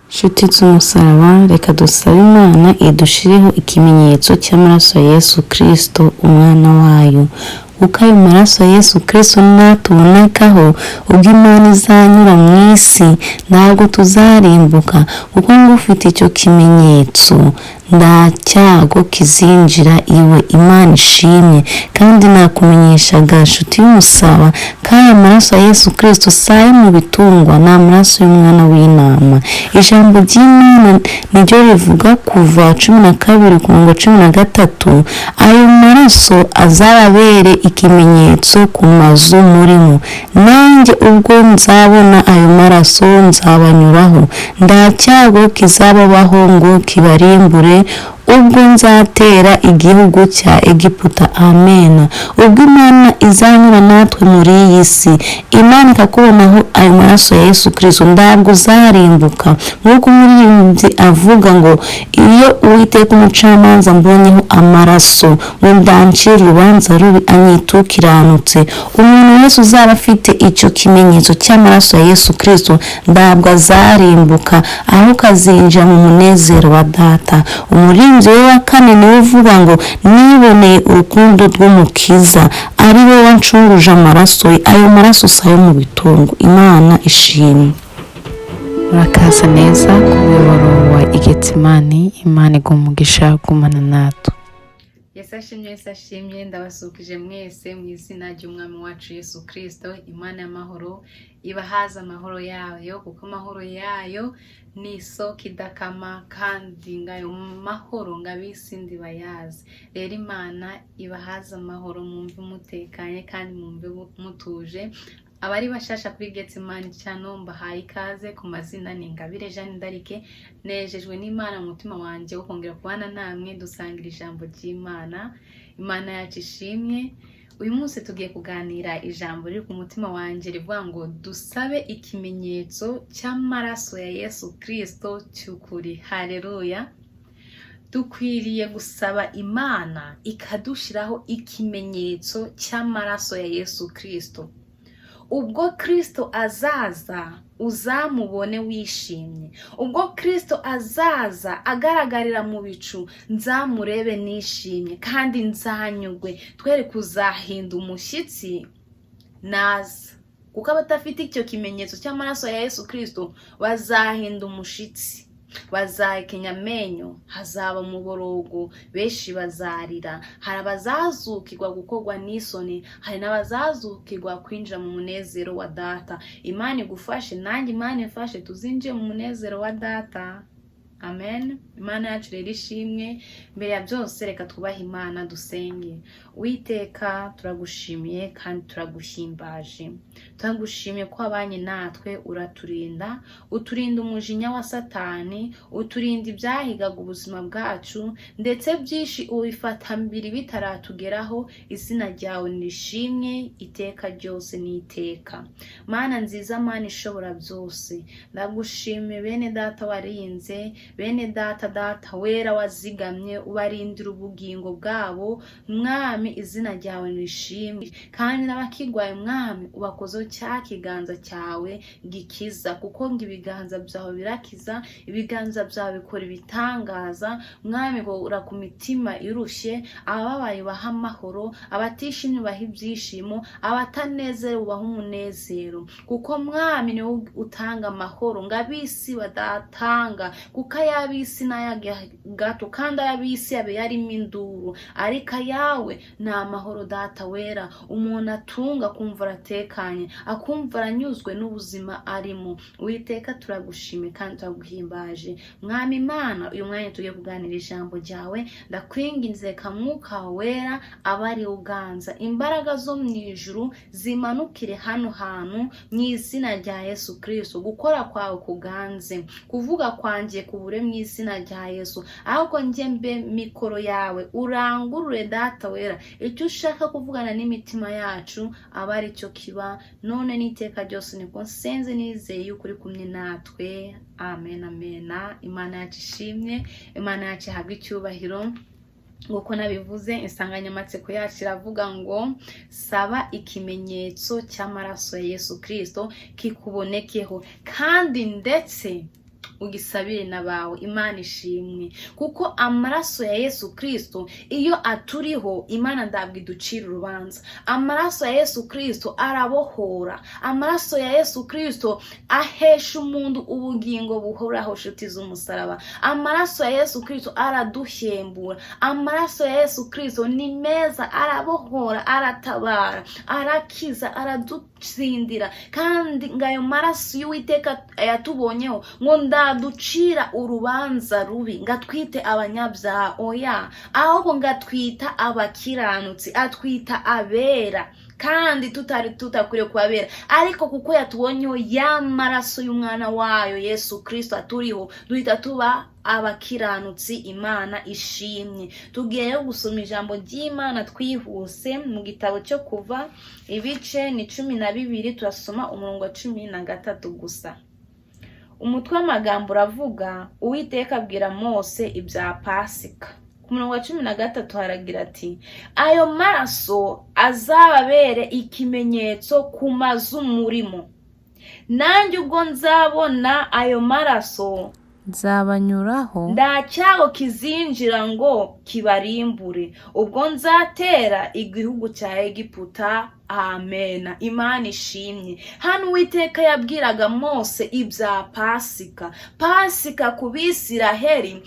Nshuti z'umusaraba, reka dusabe Imana idushireho ikimenyetso cy'amaraso ya Yesu Kristo umwana wayo. Uko ayo maraso ya Yesu Kristo natubonekaho, ubwo Imana izanyura mu isi ntabwo tuzarimbuka, kuko ngo ufite icyo kimenyetso nta cyago kizinjira iwe. Imana ishimye. Kandi nakumenyeshaga nshuti y'umusaraba ko aya maraso ya Yesu Kristo si ayo mu bitungwa, ni amaraso y'umwana w'intama. Ijambo ry'Imana niryo rivuga kuva 12:13, ayo maraso azababere ikimenyetso ku mazu murimo. Nanjye ubwo nzabona ayo maraso nzabanyuraho, nta cyago kizababaho ngo kibarimbure ubwo nzatera igihugu cya Egiputa. Amen. Ubwo Imana izanyura natwe muri iyi si, Imana ikakubonaho ayo maraso ya Yesu Kristo, ntabwo uzarimbuka. Nk'uko umuririmbyi avuga ngo iyo Uwiteka umucamanza mbonyeho amaraso, ngo ndancire urubanza rubi anyita ukiranutse. Umuntu wese uzaba afite icyo kimenyetso cy'amaraso ya Yesu Kristo ntabwo azarimbuka, ahubwo azinjira mu munezero wa Data. Umurinzi we wa kane niwe uvuga ngo niboneye urukundo rw'Umukiza, ari we wancunguje amaraso ye. Ayo maraso si ayo mu bitungo. Imana ishimwe. Murakaza neza ku muyoboro wa Igetsimani. Imana igumugisha gumana natwe. Yesu ashimye, ndabasukije mwese mu izina ry'umwami wacu Yesu Kristo. Imana y'amahoro ibahaza amahoro yayo, kuko amahoro yayo ni isoko idakama, kandi ngayo mahoro ngabisi ndibayazi. Rero Imana ibahaza amahoro, mwumve mutekanye kandi mwumve mutuje. Abari bashasha kuri Getsimani cyano mbahaye ikaze. Ku mazina ni Ingabire Jeanne d'Arc. Nejejwe n'Imana mu mutima wanje wo kongera kubana namwe dusangira ijambo ry'Imana. Imana yacu ishimye. Uyu munsi tugiye kuganira ijambo riri ku mutima wanje rivuga ngo dusabe ikimenyetso cy'amaraso ya Yesu Kristo cy'ukuri. Haleluya. Dukwiriye gusaba Imana ikadushiraho ikimenyetso cy'amaraso ya Yesu Kristo. Ubwo Kristo azaza uzamubone wishimye. Ubwo Kristo azaza agaragarira mu bicu nzamurebe nishimye kandi nzanyugwe. Twere kuzahinda umushyitsi naza, kuko abatafite icyo kimenyetso cy'amaraso ya Yesu Kristo bazahinda umushitsi, bazahekenya amenyo, hazaba umuborogo, benshi bazarira. Hari abazazukirwa gukorwa n'isoni, hari n'abazazukirwa kwinjira mu munezero wa Data. Imana igufashe, nanjye Imana ifashe, tuzinjiye mu munezero wa Data. Amen. Imana yacu rero ishimwe. Mbere ya byose reka twubahe Imana dusenge. Uwiteka turagushimiye kandi turaguhimbaje. Turagushimiye ko abanye natwe, uraturinda, uturinda umujinya wa Satani, uturinda ibyahigaga ubuzima bwacu, ndetse byinshi ubifata mbiri bitaratugeraho. Izina ryawe nishimwe iteka ryose n'iteka. Mana nziza, Mana ishobora byose, ndagushimiye bene Data warinze, bene Data wera wazigamye, ubarindira ubugingo bwabo. Mwami, izina ryawe nishimwe. Kandi n'abakigwaye Mwami ubakozeho cya kiganza cyawe gikiza, kuko ngo ibiganza byawe birakiza, ibiganza byawe bikora ibitangaza. Mwami, ngo ura ku mitima irushye, ababaye ubaha amahoro, abatishimye ubaha ibyishimo, abatanezerewe ubaha umunezero. Kuko Mwami niwe utanga amahoro, ngo ab'isi badatanga, kuko ay'ab'isi n'ay'agato, kandi ay'ab'isi yabe yarimo induru. Ariko ayawe ni amahoro Data wera, umuntu atunga akumva aratekanye, akumva aranyuzwe n'ubuzima arimo. Uwiteka turagushimiye kandi turaguhimbaje. Mwami Imana, uyu mwanya tugiye kuganira ijambo ryawe, ndakwinginze ka Mwuka wera abari uganza, imbaraga zo mu ijuru zimanukire hano hantu mu izina rya Yesu Kristo. Gukora kwawe kuganze, kuvuga kwanjye kubure mu izina rya Yesu, ahubwo njye mbe mikoro yawe, urangurure Data wera icyo ushaka kuvugana n'imitima yacu aba ari cyo kiba, none n'iteka ryose. Niko nsenze nizeye yuko uri kumwe natwe. Amen, amen. Imana yacu ishimwe, Imana yacu ihabwe icyubahiro. Nguko nabivuze, insanganyamatsiko yacu iravuga ngo saba ikimenyetso cy'amaraso ya Yesu Kristo kikubonekeho, kandi ndetse ugisabire nabawe. Imana ishimwe, kuko amaraso ya Yesu Kristo iyo aturiho, Imana ndabwo iducira urubanza. Amaraso ya Yesu Kristo arabohora. Amaraso ya Yesu Kristo ahesha umuntu ubugingo buhoraho. Nshuti z'umusaraba, amaraso ya Yesu Kristo araduhembura. Amaraso ya Yesu Kristo ni meza, arabohora, aratabara, arakiza, aradutsindira. Kandi ngayo maraso y'Uwiteka yatubonyeho ngo ndaducira urubanza rubi, ngatwite abanyabyaha. Oya, ahubwo ngatwita abakiranutsi, atwita abera, kandi tutakwiriye kubabera, ariko kuko yatubonyeho ya maraso y'umwana wayo Yesu Kristo aturiho, duhita tuba abakiranutsi. Imana ishimye. Tugiye gusoma ijambo ry'Imana twihuse mu gitabo cyo Kuva, ibice ni 12, turasoma umurongo wa 13 gusa. Umutwe w'amagambo uravuga Uwiteka abwira Mose ibya Pasika. Ku murongo wa 13 haragira ati, ayo maraso azababere ikimenyetso ku mazu murimo, nanjye ubwo nzabona ayo maraso nzabanyuraho, nta cyago kizinjira ngo kibarimbure, ubwo nzatera igihugu cya Egiputa. Amen. Imana ishimye. Hano Uwiteka yabwiraga Mose ibya Pasika. Pasika ku Bisiraheli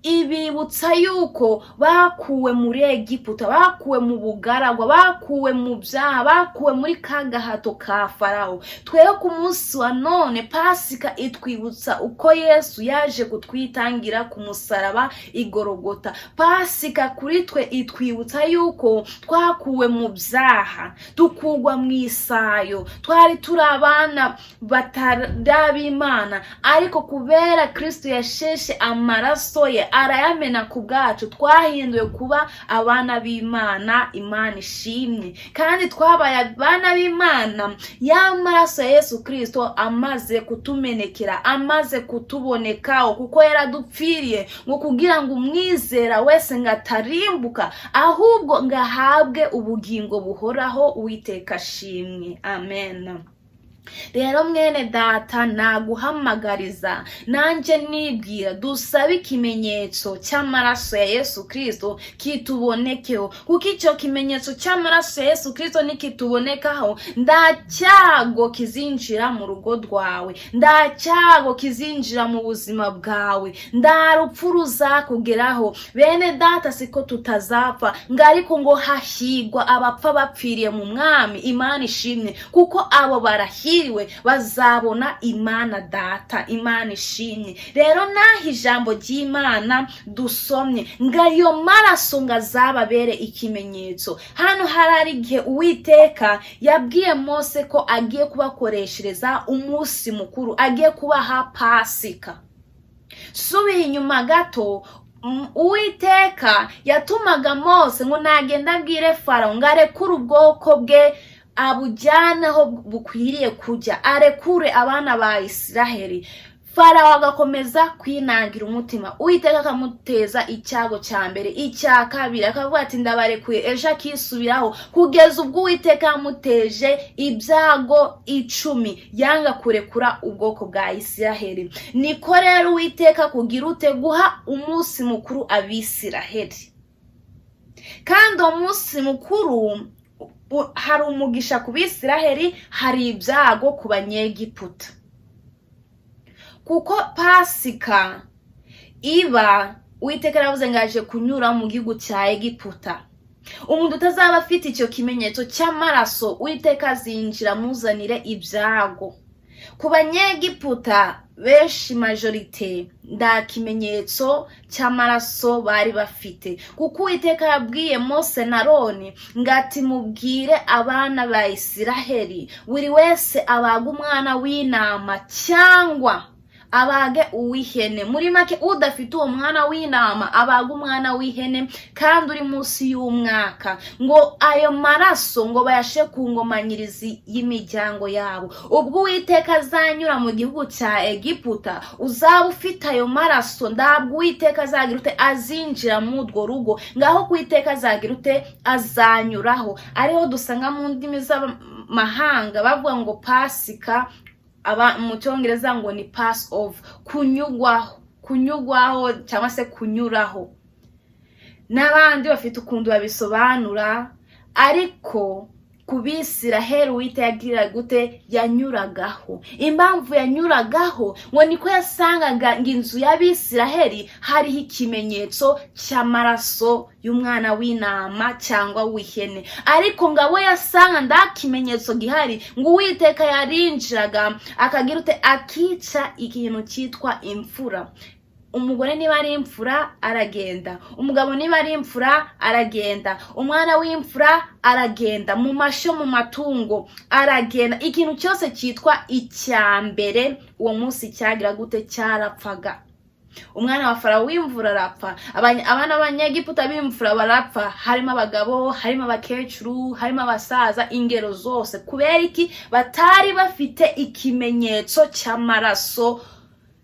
ibibutsa yuko bakuwe muri Egiputa, bakuwe mu bugaragwa, bakuwe mu byaha, bakuwe muri kagahato ka Farawo. Twebwe ku munsi wa none Pasika itwibutsa uko Yesu yaje kutwitangira ku musaraba igorogota. Pasika kuri twe itwibutsa yuko twakuwe mu byaha, tukugwa mu isayo, twari turi abana batarabimana, ariko kubera Kristo yasheshe amaraso ye arayamena ku bwacu, twahinduye kuba abana b'Imana. Imana ishimye. Kandi twabaye abana b'Imana ya maraso ya Yesu Kristo amaze kutumenekera, amaze kutubonekaho, kuko yaradupfiriye ngo kugira ngo umwizera wese ngatarimbuka, ahubwo ngahabwe ubugingo buhoraho. Uwiteka ashimwe. Amen. Rero mwene data, naguhamagariza nanjye nibwira dusabe ikimenyetso cy'amaraso ya Yesu Kristo kitubonekeho, kuko icyo kimenyetso cy'amaraso ya Yesu Kristo nikitubonekaho, nta cyago kizinjira mu rugo rwawe, nta cyago kizinjira mu buzima bwawe, nta rupfu ruzakugeraho. Bene data, siko tutazapfa ngo ariko ngo hahigwa abapfa bapfiriye mu mwami. Imana ishimwe, kuko abo barahiriwe bazabona Imana Data. Imana ishimye. Rero naho ijambo ry'Imana dusomye ngayo maraso ngazababere ikimenyetso, hano harari igihe Uwiteka yabwiye Mose ko agiye kubakoreshereza umunsi mukuru, agiye kubaha Pasika. Subiye inyuma gato, Uwiteka yatumaga Mose ngo nagenda abwire Farawo ngo arekure ubwoko bwe abujyana aho bukwiriye kujya, arekure abana ba Isiraheli. Farawo agakomeza kwinangira umutima, Uwiteka akamuteza icyago cya mbere, icya kabiri, akavuga ati ndabarekuye, ejo akisubiraho, kugeza ubwo Uwiteka yamuteje ibyago 10 yanga kurekura ubwoko bwa Isiraheli. Niko rero Uwiteka kugira ute guha umunsi mukuru Abisiraheli, kandi umunsi mukuru hari umugisha ku Bisiraheli, hari ibyago ku Banyegiputa. Kuko Pasika iba Uwiteka yaravuze ngo aje kunyura mu gihugu cya Egiputa. Umuntu utazaba afite icyo kimenyetso cy'amaraso, Uwiteka azinjira muzanire ibyago. Ku Banyegiputa benshi majorite nda kimenyetso cy'amaraso bari bafite, kuko Uwiteka yabwiye Mose na Aroni ngati mubwire abana ba Isiraheli buri wese abaga umwana w'intama cyangwa abage uwihene. Muri make udafite uwo mwana w'intama abaga umwana w'ihene kandi uri munsi y'umwaka, ngo ayo maraso ngo bayashe ku ngomanyirizi y'imiryango yabo. Ubwo Uwiteka azanyura mu gihugu cya Egiputa, uzaba ufite ayo maraso, ndabwo Uwiteka azagira ute azinjira mu urwo rugo, ngaho Uwiteka azagira ute azanyuraho. Ariho dusanga mu ndimi z'amahanga bavuga ngo Pasika mu cyongereza ngo ni pass over, kunyugwaho cyangwa se kunyuraho. N'abandi bafite ukuntu babisobanura, ariko kubisiraheli Uwiteka yagirira gute? Yanyuragaho. Impamvu yanyuragaho ngo niko yasangaga ngo inzu y'Abisiraheli hariho ikimenyetso cy'amaraso y'umwana w'intama cyangwa w'ihene, ariko ngabo yasanga nda kimenyetso gihari ngo Uwiteka yarinjiraga akagira ute? Akica ikintu cyitwa imfura. Umugore niba ari imfura aragenda, umugabo niba ari imfura aragenda, umwana w'imfura aragenda, mu masho mu matungo aragenda, ikintu cyose cyitwa icyambere uwo munsi cyagira gute? Cyarapfaga. Umwana wa Farawo w'imfura arapfa, abana b'Abanyegiputa b'imfura barapfa, harimo abagabo, harimo abakecuru, harimo abasaza, ingero zose. Kubera iki? Batari bafite ikimenyetso cy'amaraso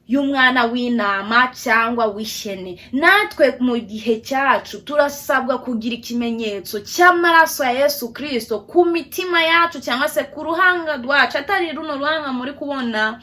y'umwana w'intama cyangwa w'ihene. Natwe mu gihe cyacu turasabwa kugira ikimenyetso cy'amaraso ya Yesu Kristo ku mitima yacu cyangwa se ku ruhanga rwacu, atari runo ruhanga muri kubona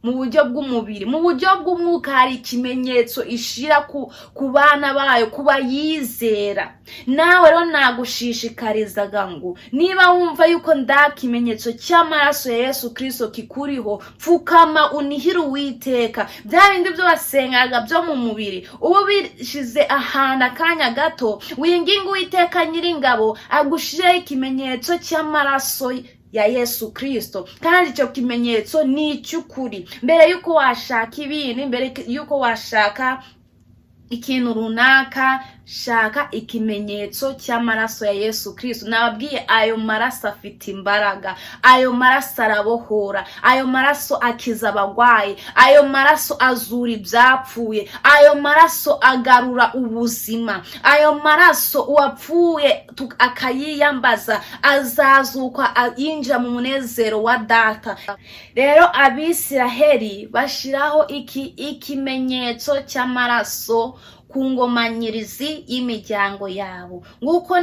mu buryo bw'umubiri. Mu buryo bw'umwuka hari ikimenyetso ishira ku bana bayo, kuba yizera. Nawe rero nagushishikarizaga ngo niba wumva yuko nda kimenyetso cy'amaraso ya Yesu Kristo kikuriho, pfukama unihire Uwiteka. Bya bindi byo wasengaga byo mu mubiri ubu bishize ahantu akanya gato, winginga Uwiteka Nyiringabo agushireho ikimenyetso cy'amaraso ya Yesu Kristo, kandi icyo kimenyetso ni icy'ukuri. Mbere yuko washaka ibintu, mbere yuko washaka ikintu runaka, shaka ikimenyetso cy'amaraso ya Yesu Kristo. Nababwiye ayo maraso afite imbaraga, ayo maraso arabohora, ayo maraso akiza abagwayi, ayo maraso azura ibyapfuye, ayo maraso agarura ubuzima, ayo maraso uwapfuye akayiyambaza azazuka yinjira mu munezero wa Data. Rero Abisiraheli bashiraho ikimenyetso cy'amaraso ku ngomanyirizi y'imiryango yabo. Nguko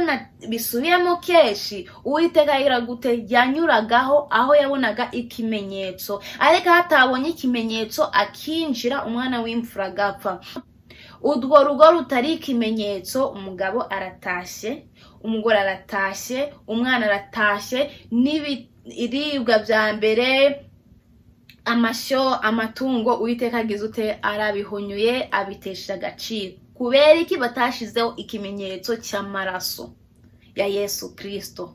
bisubiyemo keshi, Uwiteka yagira gute? Yanyuragaho aho yabonaga ikimenyetso, ariko hatabonye ikimenyetso akinjira umwana w'imfura agapfa. Urwo rugo rutari ikimenyetso, umugabo aratashe, umugore aratashe, umwana aratashe, n'ibiribwa bya mbere, amasho, amatungo, Uwiteka agize ute? Arabihonyuye, abitesha agaciro. Kubera iki? Batashizeho ikimenyetso cy'amaraso ya Yesu Kristo.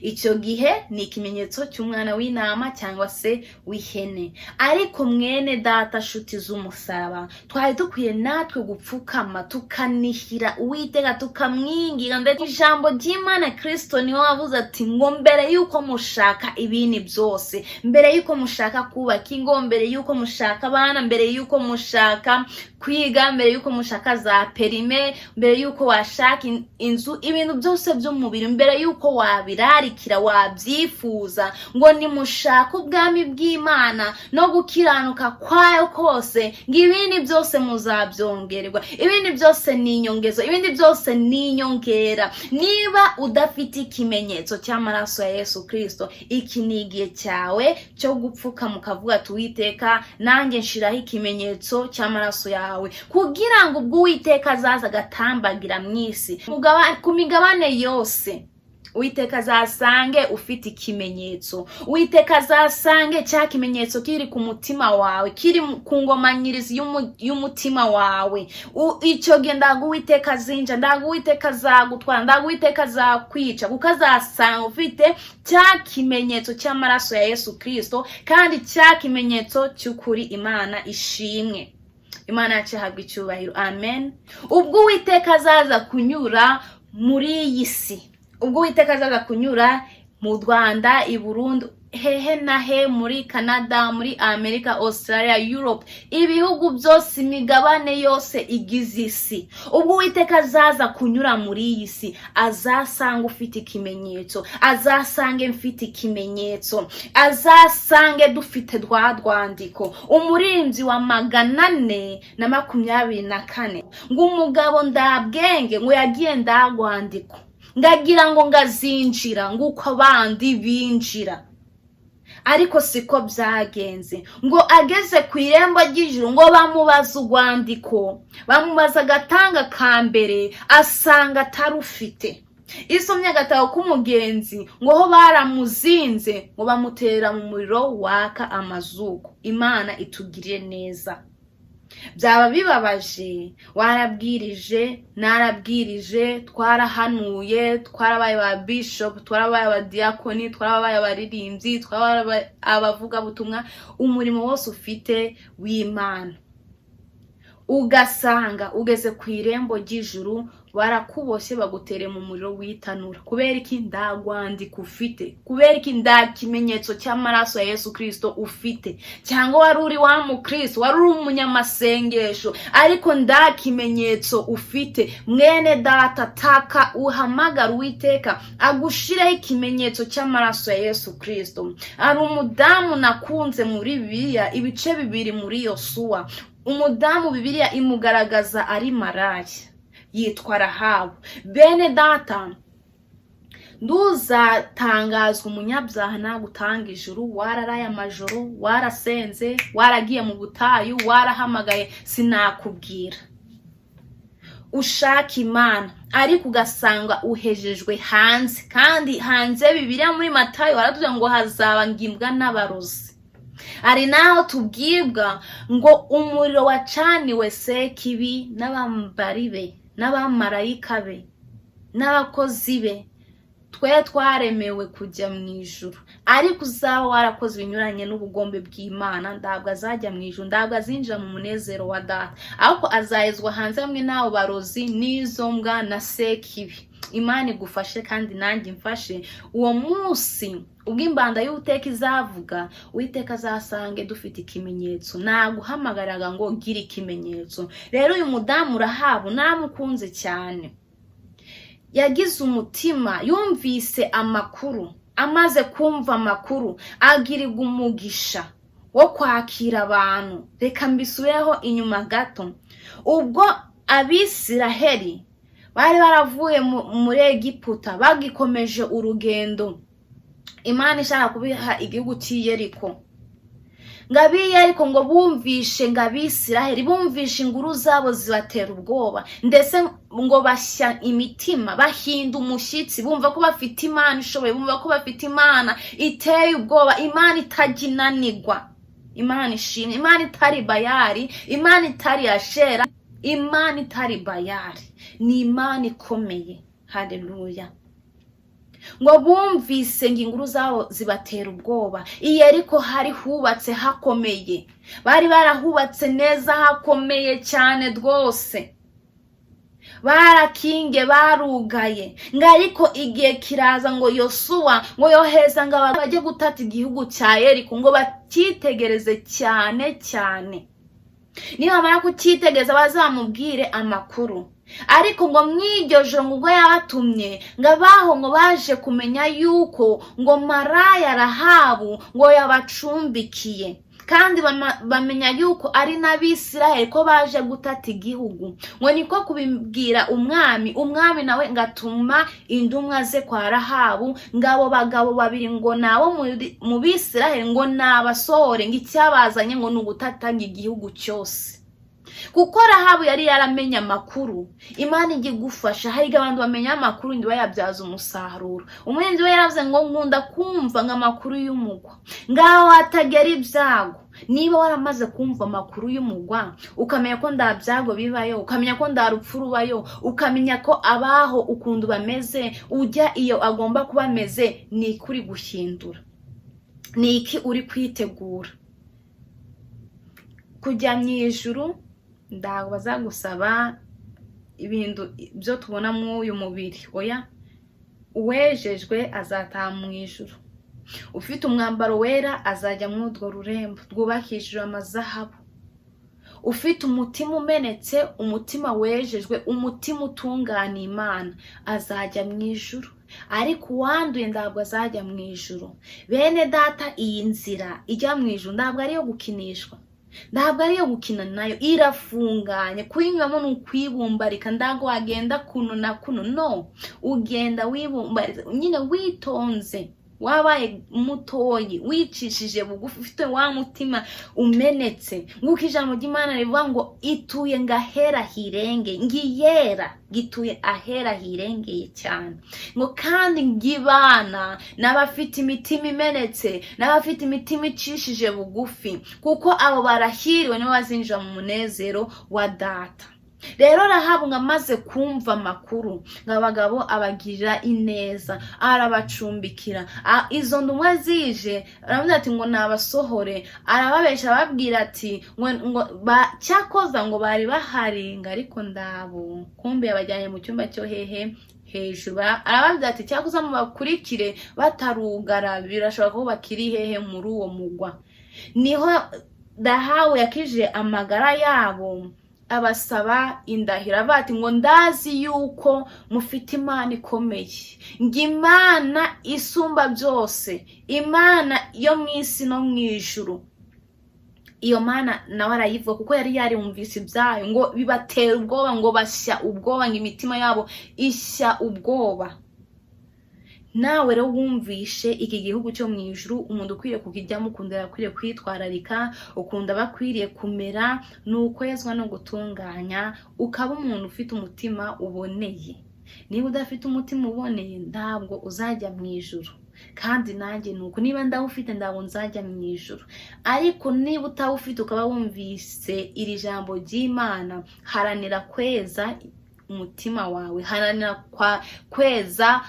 Icyo gihe ni ikimenyetso cy'umwana w'intama cyangwa se w'ihene. Ariko mwene data shuti z'umusaraba, twari dukwiye natwe gupfukama tukanihira Uwiteka, tukamwingira. Ndetse ijambo ry'Imana Kristo niwe wavuze ati ngo mbere yuko mushaka ibini byose, mbere yuko mushaka kubaka ingo, mbere yuko mushaka abana, mbere yuko mushaka kwiga, mbere yuko mushaka za perime, mbere yuko washaka inzu, ibintu byose by'umubiri, mbere yuko wabirarikira wabyifuza, ngo nimushaka ubwami bw'Imana no gukiranuka kwayo kose, ngo ibindi byose muzabyongerwa. Ibindi byose ni inyongezo, ibindi byose ni inyongera. Niba udafite ikimenyetso cy'amaraso ya Yesu Kristo, iki ni igihe cyawe cyo gupfuka mukavuga ati Uwiteka, nanjye nshiraho ikimenyetso cy'amaraso yawe, kugira ngo ubwo Uwiteka azaza agatambagira mu isi ku migabane yose, Uwiteka azasange ufite ikimenyetso. Uwiteka azasange cya kimenyetso kiri ku mutima wawe, kiri ku ngomanyirizi y'umutima wawe. Icyo gihe ndaga Uwiteka azinja, ndaga Uwiteka azagutwara, ndaga Uwiteka azakwica, kuko azasanga ufite cya kimenyetso cy'amaraso ya Yesu Kristo, kandi cya kimenyetso cy'ukuri. Imana ishimwe, Imana yacu ihabwe icyubahiro. Amen. Ubwo Uwiteka azaza kunyura muri iyi si, ubwo Uwiteka azaza kunyura mu Rwanda, i Burundi, hehe na he, muri Canada, muri Amerika, Australia, Europe, ibihugu byose, imigabane yose igize isi, ubwo Uwiteka azaza kunyura muri iyi si, azasanga ufite ikimenyetso, azasange mfite ikimenyetso, azasange dufite rwandiko. Umurinzi wa 424 ngo umugabo ndabwenge ngo yagiye ndagwandiko, ngagira ngo ngazinjira nguko abandi binjira. ariko siko byagenze. Ngo ageze ku irembo ry'ijuru ngo bamubaza urwandiko, bamubaza agatanga ka mbere, asanga atarufite. Isomye agatabo k'umugenzi ngo ho baramuzinze ngo bamutera mu muriro waka amazuku. Imana itugirire neza. Byaba bibabaje, warabwirije, narabwirije, twarahanuye, twarabaye ba bishop, twarabaye aba diakoni, twarabaye abaririmbyi, twarabaye abavuga butumwa, umurimo wose ufite w'Imana. Ugasanga ugeze ku irembo ry'ijuru barakuboshye bagutere mu muriro w'itanura. Kubera iki? Ndagwandika ufite. Kubera iki? Ndakimenyetso cy'amaraso ya Yesu Kristo ufite. Cyangwa wari uri wa mukristo, wari uri umunyamasengesho, ariko ndakimenyetso ufite. Mwene data, taka uhamagara Uwiteka agushireho ikimenyetso cy'amaraso ya Yesu Kristo. Ari umudamu nakunze muri Bibiliya, ibice 2 muri Yosuwa. Umudamu Bibiliya imugaragaza ari maraya, yitwa Rahabu. Bene data, nduzatangazwa umunyabyaha nagutanga ijuru. Wararaye amajoro, warasenze, waragiye mu butayu, warahamagaye, sinakubwira. Ushaka Imana ariko ugasanga uhejejwe hanze. Kandi hanze Bibiliya muri Matayo haratubwira ngo hazaba ngimbwa n'abarozi. Ari naho tubwibwa ngo umuriro wacaniwe Sekibi n'abambari be n'abamarayika be n'abakozi be. Twe twaremewe kujya mu ijuru, ariko uzaba warakoze ibinyuranye n'ubugombe bw'Imana ndabwo azajya mu ijuru, ndabwo azinjira mu munezero wa Data, ariko azahezwa hanze hamwe n'abo barozi n'izo mbwa na Sekibi. Imana igufashe kandi nanjye mfashe. Uwo munsi ubwo imbanda y'Uwiteka izavuga, Uwiteka azasange dufite ikimenyetso. Naguhamagaraga ngo gira ikimenyetso. Rero uyu mudamu Rahabu namukunze cyane. Yagize umutima, yumvise amakuru, amaze kumva amakuru agirirwa umugisha wo kwakira abantu. Reka mbisubireho inyuma gato. Ubwo Abisiraheli bari baravuye muri Egiputa bagikomeje urugendo, Imana ishaka kubiha igihugu cy'Yeriko. Ngabiyeriko ngo bumvishe ngabisiraheli, bumvishe inguru zabo zibatera ubwoba, ndetse ngo bashya imitima, bahinda umushyitsi, bumva ko bafite Imana ishoboye, bumva ko bafite Imana iteye ubwoba, Imana itaginanirwa, Imana ishimwe, Imana itari Bayali, Imana itari Ashera, Imana itari Bayali, ni Imana ikomeye. Haleluya. Ngo bumvise inguru zabo zibatera ubwoba. Iyeriko hari hubatse hakomeye, bari barahubatse neza hakomeye cyane rwose, barakinge barugaye. Ariko igihe kiraza ngo Yosuwa ngo yoheza ngo bajye gutata igihugu cya Yeriko, ngo bakitegereze cyane cyane. Nibamara kukitegereza bazamubwire amakuru. Ariko ngo mw'iryo joro ngo yabatumye ngo abaho ngo baje kumenya yuko ngo maraya Rahabu ngo yabacumbikiye, kandi bamenya yuko ari n'Abisiraheli ko baje gutata igihugu. Ngo niko kubibwira umwami nawe ngatuma indumwa ze kwa Rahabu, ngabo bagabo 2 ngo nabo mu Bisiraheli ngo nabasohore, ngo icyabazanye ngo nugutatanya igihugu cyose. Kuko Rahabu yari yaramenya amakuru. Imana igufasha, hari abantu bamenya amakuru ndi bayabyaza umusaruro. Umuhinzi we yaravuze ngo nkunda kumva amakuru y'umugwa, ngaho atagera ibyago. Niba waramaze kumva amakuru y'umugwa, ukamenya ko ndabyago bibayo, ukamenya ko ndarupfu rubayo, ukamenya ko abaho ukundu bameze, ujya iyo agomba kuba ameze, ni kuri guhindura. Ni iki uri kwitegura kujya mu ijuru? Ndago bazagusaba ibintu byo tubona mu uyu mubiri. Oya, uwejejwe azataha mu ijuru. Ufite umwambaro wera azajya mu urwo rurembo rwubakishijwe amazahabu. Ufite umutima umenetse, umutima wejejwe, umutima utunganiye Imana, azajya mu ijuru. Ariko uwanduye ntabwo azajya mu ijuru. Bene data, iyi nzira ijya mu ijuru ntabwo ari yo gukinishwa, ntabwo ari yo gukina nayo, irafunganye. Kuyinyuramo ni ukwibumbarika, ntabwo wagenda kuno na kuno, no, ugenda wibumbarika nyine witonze. wabaye mutoyi wicishije bugufi ufite wa mutima umenetse, nguko ijambo ry'Imana rivuga ngo ituye ngahera hirenge, ngiyera gituye ahera hirengeye cyane, ngo kandi ngibana n'abafite imitima imenetse n'abafite imitima icishije bugufi, kuko abo barahiriwe nibo bazinjira mu munezero wa data. Rero Rahabu ngamaze kumva amakuru ngabagabo abagirira ineza, arabacumbikira. Izo ndumwe zije aravuga ati ngo nabasohore, arababesha babwira ati ngo cyakoza ngo bari bahari ariko ndabo, kumbe yabajyanye mu cyumba cyo hehe hejuru. Arababwira ati cyakoza mu bakurikire batarugara, birashoboka ko bakiri hehe muri uwo mugwa. Niho Rahabu yakije amagara yabo, abasaba indahiro bati ngo ndazi yuko mufite Imana ikomeye, ng'Imana isumba byose, Imana yo mw'isi no mw'ijuru. Iyo Mana nawe arayivuga kuko yari yarumvise ibyayo, ngo bibatera ubwoba, ngo bashya ubwoba, ngo imitima yabo ishya ubwoba. Nawe rero wumvishe iki gihugu cyo mw'ijuru, umuntu ukwiye kukijyamo, ukunda akwiriye kwitwararika, ukunda bakwiriye kumera n'ukwezwa no gutunganya, ukaba umuntu ufite umutima uboneye. Niba udafite umutima uboneye ntabwo uzajya mw'ijuru, kandi nanjye nuko niba ndawufite ntabwo nzajya mw'ijuru. Ariko niba utawufite ukaba wumvise iri jambo ry'Imana, haranira kweza umutima wawe, haranira kweza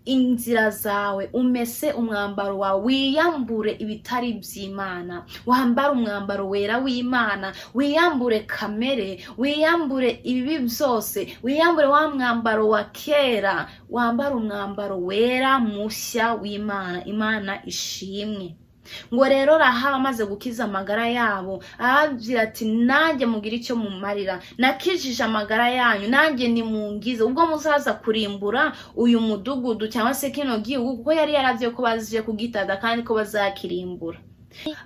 inzira zawe, umese umwambaro wawe, wiyambure ibitari by'Imana, wambare umwambaro wera w'Imana, wiyambure kamere, wiyambure ibibi byose, wiyambure wa mwambaro wa kera, wambare umwambaro wera mushya w'Imana. Imana ishimwe. Ngo rero Rahabu amaze gukiza amagara yabo, aragira ati nanjye mugira icyo mumarira, nakijije amagara yanyu, nanjye nimungize ubwo muzaza kurimbura uyu mudugudu cyangwa se kino gihugu, kuko yari yaravye ko bazije kugitada kandi ko bazakirimbura.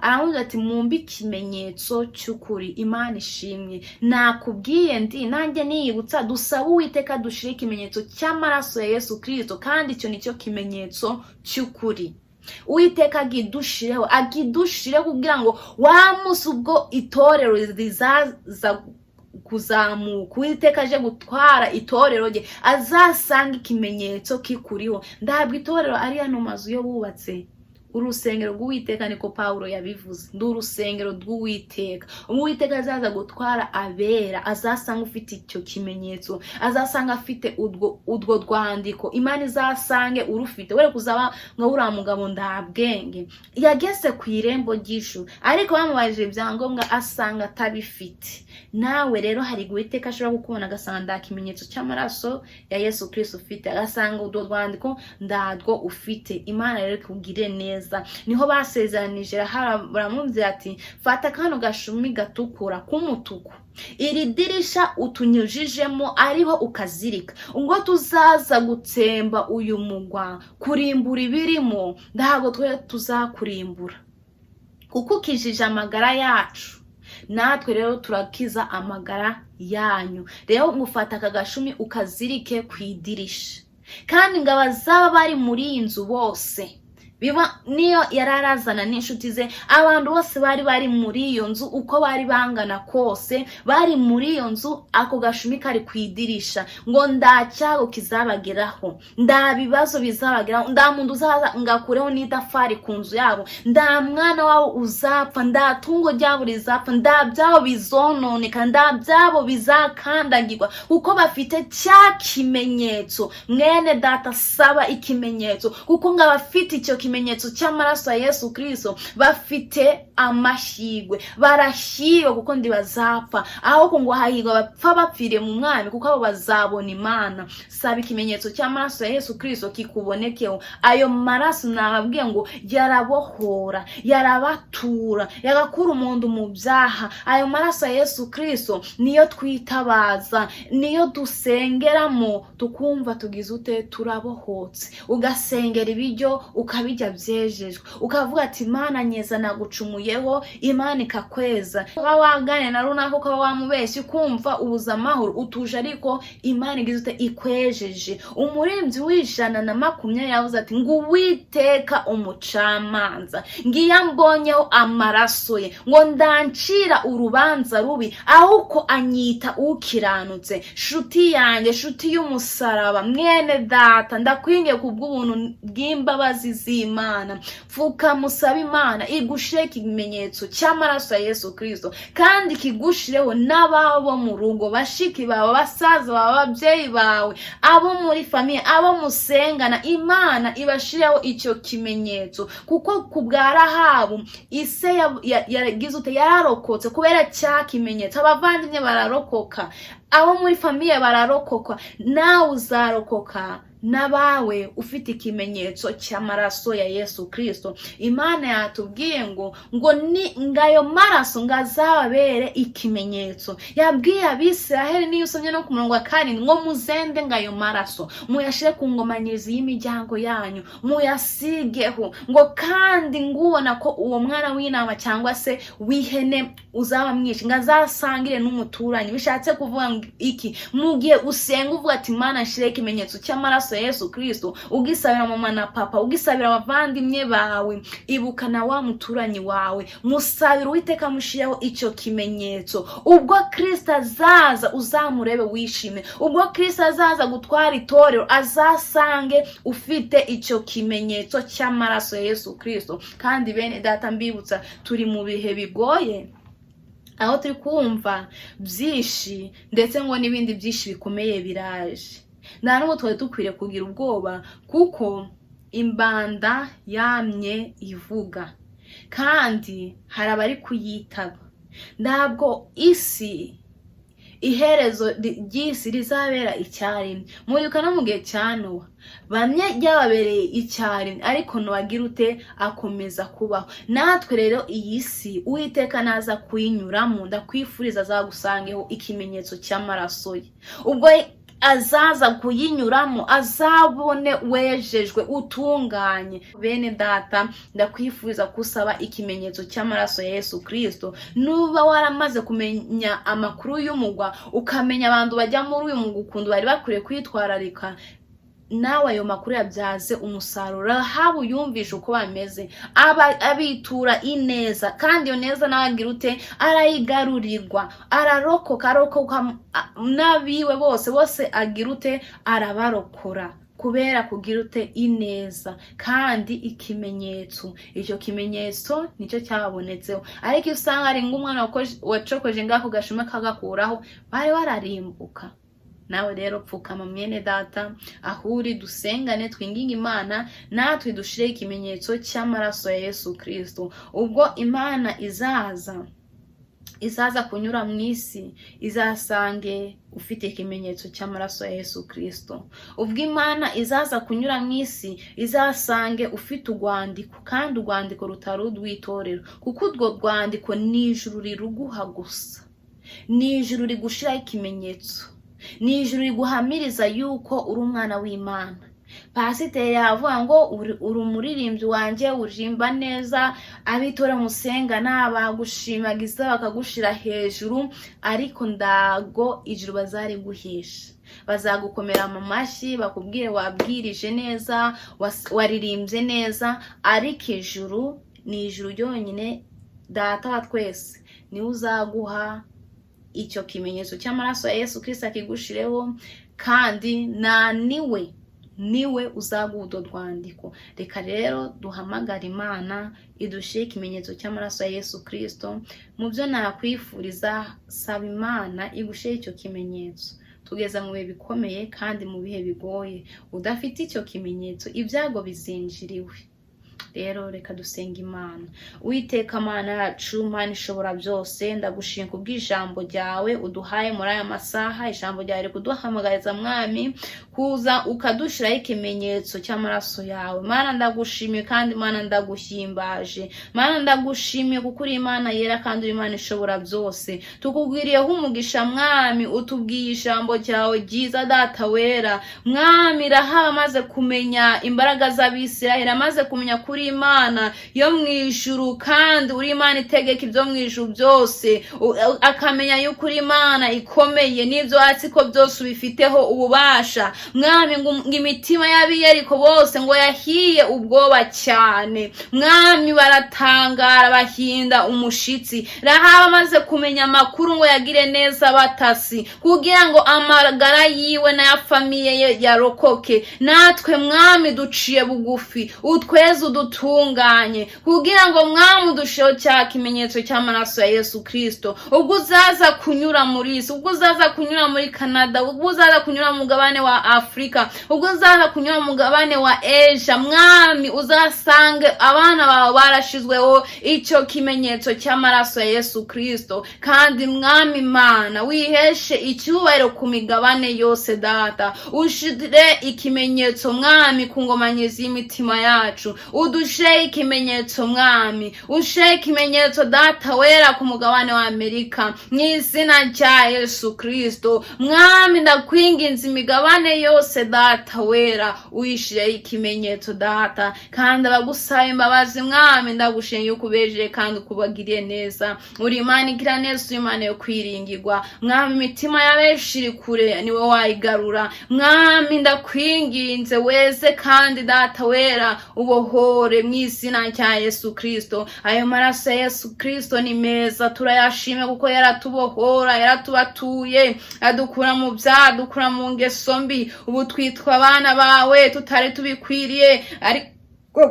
Aravuga ati mumbi ikimenyetso cy'ukuri. Imana ishimwe. Nakubwiye ndi nanjye niyibutsa, dusaba Uwiteka dushire ikimenyetso cy'amaraso ya Yesu Kristo, kandi icyo nicyo kimenyetso cy'ukuri. Uwiteka agidushire kugira ngo wa munsi ubwo itorero rizaza kuzamuka, Uwiteka aje gutwara itorero rye, azasanga ikimenyetso kikuriho. Ndabwo itorero ari hano mazu yo bubatse, urusengero rw'Uwiteka, niko Paulo yabivuze, ndi urusengero rw'Uwiteka. Uwiteka azaza gutwara abera, azasanga ufite icyo kimenyetso, azasanga afite udwo rwandiko. Imana izasange urufite, were kuzaba ngo uriya mugabo ndabwenge yageze ku irembo ry'ijuru, ariko bamubajije ibyangombwa asanga atabifite. Nawe rero hari Uwiteka ashobora gukubona agasanga nda kimenyetso cy'amaraso ya Yesu Kristo ufite, agasanga udwo rwandiko ndadwo ufite. Imana rero ikugire neza. Niho basezeranije baramubwira ati fata kano gashumi gatukura k'umutuku, iri dirisha utunyujijemo ariho ukazirika, ngo tuzaza gutsemba uyu mugwa, kurimbura ibirimo, ntabwo twe tuzakurimbura, kuko ukijije amagara yacu, natwe rero turakiza amagara yanyu. Rero mufata aka gashumi ukazirike ku idirisha, kandi ngo abazaba bari muri iyi nzu bose, biba niyo yararazana n'inshuti ze, abantu bose bari muri iyo nzu, uko bari bangana kose bari muri iyo nzu, ako gashumi kari kwidirisha, ngo ndacyago kizabageraho, nda bibazo bizabageraho, nda muntu uzaza ngakureho n'idafari ku nzu yabo, nda mwana wabo uzapfa, nda tungo ryabo rizapfa, nda byabo bizononeka, nda byabo bizakandagirwa, kuko bafite cya kimenyetso. Mwene data saba ikimenyetso, kuko nga bafite icyo kimenyetso cy'amaraso ya Yesu Kristo, bafite amashigwe, barashiwe kuko ndi bazapfa, aho ngo hahirwa bapfa bapfire mu mwami, kuko abo bazabona Imana. Saba ikimenyetso cy'amaraso ya Yesu Kristo kikubonekeho. Ayo maraso nababwiye ngo yarabohora, yarabatura, yagakura umuntu mu byaha. Ayo maraso ya Yesu Kristo niyo twitabaza, niyo dusengeramo, tukumva tugize ute turabohotse. Ugasengera ibiryo ukabirya bijya byejejwe, ukavuga ati Imana nyeza nagucumuyeho, Imana ikakweza. Ukaba wagane na runaka ukaba wamubeshya ukumva ubuza amahoro utuje, ariko Imana igize ute ikwejeje. Umuririmbyi w'120 yavuze ati ngo Uwiteka umucamanza ngiya mbonyeho amaraso ye, ngo ndancira urubanza rubi ahubwo anyita ukiranutse. Shuti yanjye, shuti y'umusaraba, mwene data, ndakwingiye kubw'ubuntu bw'imbabazi z'Imana, pfuka musaba Imana igushire ikimenyetso cy'amaraso ya Yesu Kristo, kandi kigushireho n'ababo mu rugo, bashiki bawe, basaza bawe, ababyeyi bawe, abo muri famiye, abo musengana. Imana ibashireho icyo kimenyetso, kuko kubwa Rahabu ise yagize ute yararokotse kubera cya kimenyetso. Abavandimwe bararokoka, abo muri famiye bararokoka, nawe uzarokoka nabawe ufite ikimenyetso cy'amaraso ya Yesu Kristo. Imana yatubwiye ngo ni ngayo maraso ngazababere ikimenyetso. Yabwiye Abisiraheli, niyo usomye no ku murongo wa 7, ngo muzende ngayo maraso muyashire ku ngomanyirizi y'imiryango yanyu, muyasigeho, ngo kandi ngubona ko uwo mwana w'intama cyangwa se w'ihene uzaba mwinshi ngazasangire n'umuturanyi. Bishatse kuvuga iki? Mugiye usenga uvuga ati Imana nshire ikimenyetso cy'amaraso Yesu Kristo, ugisabira mama na papa, ugisabira abavandimwe bawe, ibuka na wa muturanyi wawe, musabira Uwiteka mushireho icyo kimenyetso. Ubwo Kristo azaza uzamurebe wishime, ubwo Kristo azaza gutwara itorero azasange ufite icyo kimenyetso cy'amaraso ya Yesu Kristo. Kandi bene data, mbibutsa turi mu bihe bigoye, aho turi kumva byinshi ndetse ngo n'ibindi byinshi bikomeye biraje. Nta n'ubwo twari dukwiriye kugira ubwoba, kuko imbanda yamye ivuga kandi hari abari kuyitaba. Ntabwo isi iherezo ry'isi rizabera icyarimwe. Muribuka no mu gihe cya Nowa, bamwe ryababereye icyarimwe, ariko Nowa agira ute akomeza kubaho. Natwe rero iyi si Uwiteka naza kuyinyuramo, ndakwifuriza azagusangeho ikimenyetso cy'amaraso ye. Ubwo azaza kuyinyuramo azabone wejejwe utunganye. Bene data, ndakwifuriza kusaba ikimenyetso cy'amaraso ya Yesu Kristo. Nuba waramaze kumenya amakuru y'umugwa, ukamenya abantu bajya muri uyu mugwa ukuntu bari bakwiye kwitwararika, nawe ayo makuru yabyaze umusaruro. Haba yumvishe uko bameze, abitura ineza, kandi iyo neza nawe agira ute arayigarurirwa, ararokoka n'abiwe bose agira ute arabarokora, kubera kugira ute ineza. Kandi ikimenyetso, icyo kimenyetso nicyo cyabonetseho. Ariko usanga ari ng'umwana wacokoje ngako gashuma kagakuraho, bari bararimbuka. Nawe rero pfukama mwene data, ahuri dusengane twinginga Imana natwe dushire ikimenyetso cy'amaraso ya Yesu Kristo. Ubwo Imana izaza kunyura mu isi, izasange ufite ikimenyetso cy'amaraso ya Yesu Kristo. Ubwo Imana izaza kunyura mu isi, izasange ufite urwandiko, kandi urwandiko rutari urw'itorero, kuko urwo rwandiko ni ijuru riruguha gusa, ni ijuru rigushiraho ikimenyetso, ni ijuru riguhamiriza yuko uri umwana w'Imana. Pasiteri yavuga ngo uri umuririmbyi wanjye, urimba neza, abitora musenga n'abagushimagiza bakagushira hejuru, ariko ndago ijuru bazariguhisha. Bazagukomera mu mashyi bakubwire wabwirije neza, waririmbye neza, ariko ijuru ni ijuru ryonyine Data wa twese niwe uzaguha icyo kimenyetso cy'amaraso ya Yesu Kristo akigushireho, kandi niwe uzaguha rwandiko. Reka rero duhamagara Imana idushire ikimenyetso cy'amaraso ya Yesu Kristo. Mu byo nakwifuriza, saba Imana igushire icyo kimenyetso. Tugeza mu bihe bikomeye kandi mu bihe bigoye, udafite icyo kimenyetso ibyago bizinjiriwe. rero reka dusenga Imana. Uwiteka Mana yacu, Mana ishobora byose, ndagushimye kubw'ijambo ryawe uduhaye muri aya masaha. Ijambo ryawe rikuduhamagariza mwami kuza ukadushiraho ikimenyetso cy'amaraso yawe. Mana ndagushimye kandi Mana ndaguhimbaje. Mana ndagushimye kuko uri Imana yera kandi uri Imana ishobora byose. Tukugwiriyeho umugisha mwami, utubwiye ijambo ryawe ryiza Data wera. Mwami Rahaba amaze kumenya imbaraga z'Abisiraheli, amaze kumenya kuri Imana yo mwijuru kandi uri Imana itegeka ibyo mwijuru byose, akamenya yuko uri Imana ikomeye n'ibyo hasi ko byose ubifiteho ububasha. Mwami ngo imitima y'Abiyeriko bose ngo yahiye ubwoba cyane. Mwami baratangara bahinda umushitsi. Rahaba amaze kumenya amakuru ngo yagire neza batasi kugira ngo amagara yiwe na ya famiye ye yarokoke. Natwe mwami duciye bugufi, utweze udutunganye kugira ngo mwami udusheho cya kimenyetso cy'amaraso ya Yesu Kristo. Ubwo uzaza kunyura muri isi, ubwo uzaza kunyura muri Canada, ubwo uzaza kunyura mu mugabane wa Afrika, ubwo uzaza kunyura mu mugabane wa Asia, mwami uzasange abana bawe barashizweho icyo kimenyetso cy'amaraso ya Yesu Kristo. Kandi mwami Mana wiheshe icyubahiro ku migabane yose Data. Ushire ikimenyetso mwami ku ngomanyizi y'imitima yacu. Udushe ikimenyetso mwami, ushe ikimenyetso Data wera ku mugabane wa Amerika mu izina rya Yesu Kristo. Mwami ndakwinginze imigabane yose Data wera uyishire ikimenyetso Data. Kandi abagusaba imbabazi mwami ndagushimye yuko ubejeje kandi ukubagiriye neza. Uri Imana igira neza, uri Imana yo kwiringirwa. Mwami imitima y'abenshi iri kure niwe wayigarura. Mwami ndakwinginze weze kandi Data wera ubohore mu izina rya Yesu Kristo. Ayo maraso ya Yesu Kristo ni meza, turayashime kuko yaratubohora, yaratubatuye, adukura mu byaha, adukura mu ngeso mbi. Ubu twitwa abana bawe tutari tubikwiriye, ariko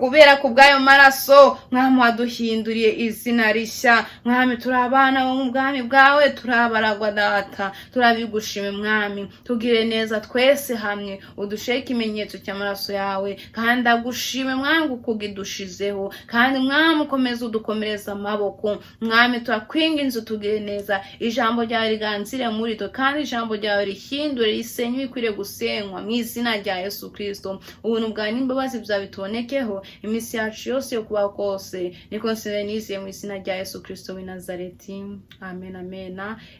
kubera ku bw'ayo maraso mwami waduhinduriye izina rishya. Mwami turi abana bo mu bwami bwawe, turabaragwa Data, turabigushime mwami. Tugire neza twese hamwe, udushe ikimenyetso cy'amaraso yawe. Kandi agushime mwami ukugidushizeho, kandi mwami ukomeze udukomereza amaboko. Mwami turakwinginze tugire neza, ijambo ryawe riganzire muri twe, kandi ijambo ryawe rihindure risenye bikwiriye gusenywa mu izina rya Yesu Kristo. Ubuntu bwawe n'imbabazi byawe bitubonekeho iminsi yacu yose yo kubaho kose. Niko nsenze nizeye mu izina rya Yesu Kristo w'i Nazareti. Amen amen.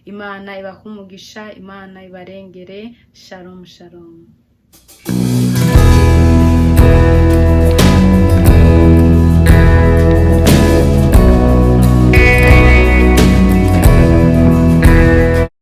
Imana ibahe umugisha, Imana ibarengere. Shalom shalom.